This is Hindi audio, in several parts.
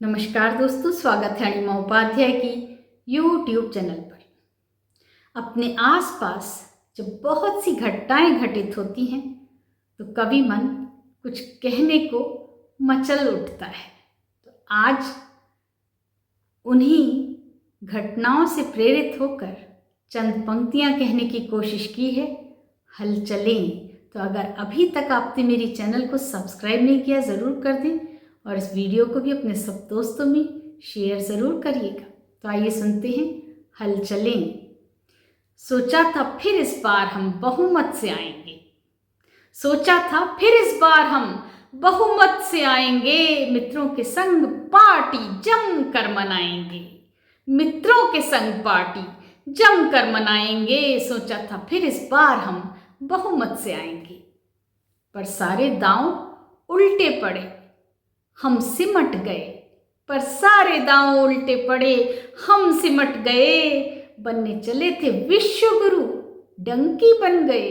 नमस्कार दोस्तों, स्वागत है अणिमा उपाध्याय की यूट्यूब चैनल पर। अपने आसपास जब बहुत सी घटनाएं घटित होती हैं तो कभी मन कुछ कहने को मचल उठता है। तो आज उन्हीं घटनाओं से प्रेरित होकर चंद पंक्तियां कहने की कोशिश की है। हलचलें। तो अगर अभी तक आपने मेरी चैनल को सब्सक्राइब नहीं किया, ज़रूर कर दें और इस वीडियो को भी अपने सब दोस्तों में शेयर ज़रूर करिएगा। तो आइए सुनते हैं हलचलें। सोचा था फिर इस बार हम बहुमत से आएंगे। सोचा था फिर इस बार हम बहुमत से आएंगे। मित्रों के संग पार्टी जमकर मनाएंगे। मित्रों के संग पार्टी जमकर मनाएंगे। सोचा था फिर इस बार हम बहुमत से आएंगे। पर सारे दांव उल्टे पड़े, हम सिमट गए। पर सारे दांव उल्टे पड़े, हम सिमट गए। बनने चले थे विश्व गुरु, डंकी बन गए।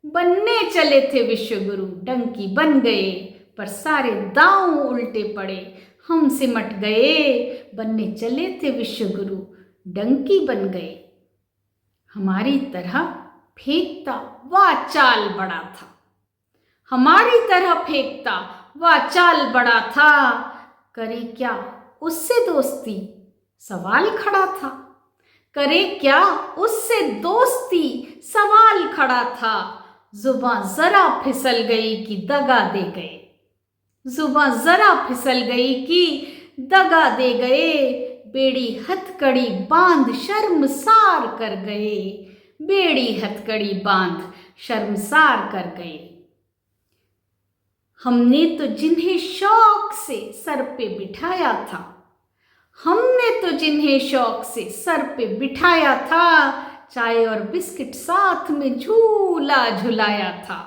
बनने चले थे विश्व गुरु, डंकी बन गए। पर सारे दांव उल्टे पड़े, हम सिमट गए। बनने चले थे विश्व गुरु, डंकी बन गए। हमारी तरह फेंकता वह चाल बड़ा था। हमारी तरह फेंकता वह चाल बड़ा था। करे क्या उससे दोस्ती, सवाल खड़ा था। करे क्या उससे दोस्ती, सवाल खड़ा था। जुबां जरा फिसल गई कि दगा दे गए। जुबां जरा फिसल गई कि दगा दे गए। बेड़ी हथकड़ी बांध शर्मसार कर गए। बेड़ी हथकड़ी बांध शर्मसार कर गए। हमने तो जिन्हें शौक से सर पे बिठाया था, हमने तो जिन्हें शौक से सर पे बिठाया था, चाय और बिस्किट साथ में झूला झुलाया था।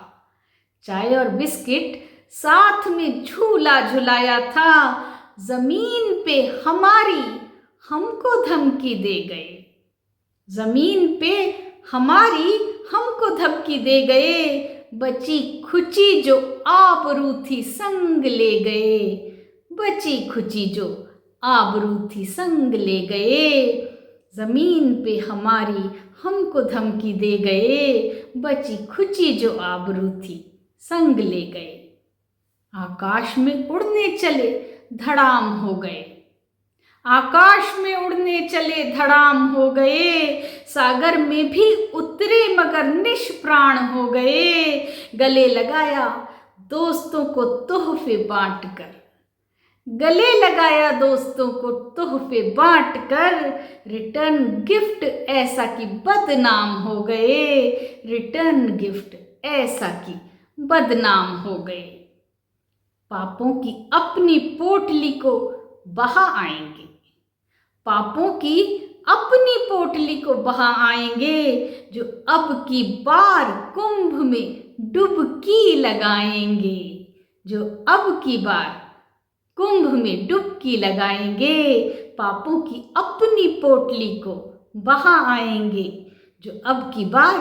चाय और बिस्किट साथ में झूला झुलाया था। जमीन पे हमारी हमको धमकी दे गए। जमीन पे हमारी हमको धमकी दे गए। बची खुची जो आबरू थी संग ले गए। बची खुची जो आबरू थी संग ले गए। जमीन पे हमारी हमको धमकी दे गए। बची खुची जो आबरू थी संग ले गए। आकाश में उड़ने चले धड़ाम हो गए। आकाश में उड़ने चले धड़ाम हो गए। सागर में भी उतरे मगर निष्प्राण हो गए। गले लगाया दोस्तों को तोहफे बांट कर। गले लगाया दोस्तों को तोहफे बांट कर। रिटर्न गिफ्ट ऐसा कि बदनाम हो गए। रिटर्न गिफ्ट ऐसा कि बदनाम हो गए। पापों की अपनी पोटली को बहा आएंगे। पापों की अपनी पोटली को बहा आएंगे। जो अब की बार कुंभ में डुबकी लगाएंगे। जो अब की बार कुंभ में डुबकी लगाएंगे। पापों की अपनी पोटली को बहा आएंगे। जो अब की बार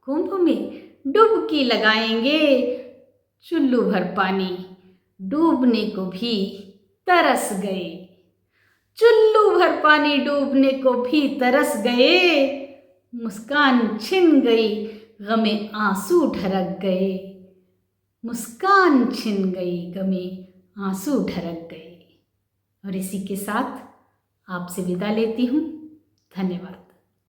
कुंभ में डुबकी लगाएंगे। चुल्लू भर पानी डूबने को भी तरस गए। चुल्लू भर पानी डूबने को भी तरस गए। मुस्कान छिन गई, गमे आंसू ढरक गए। मुस्कान छिन गई, गमे आंसू ढरक गए। और इसी के साथ आपसे विदा लेती हूँ। धन्यवाद।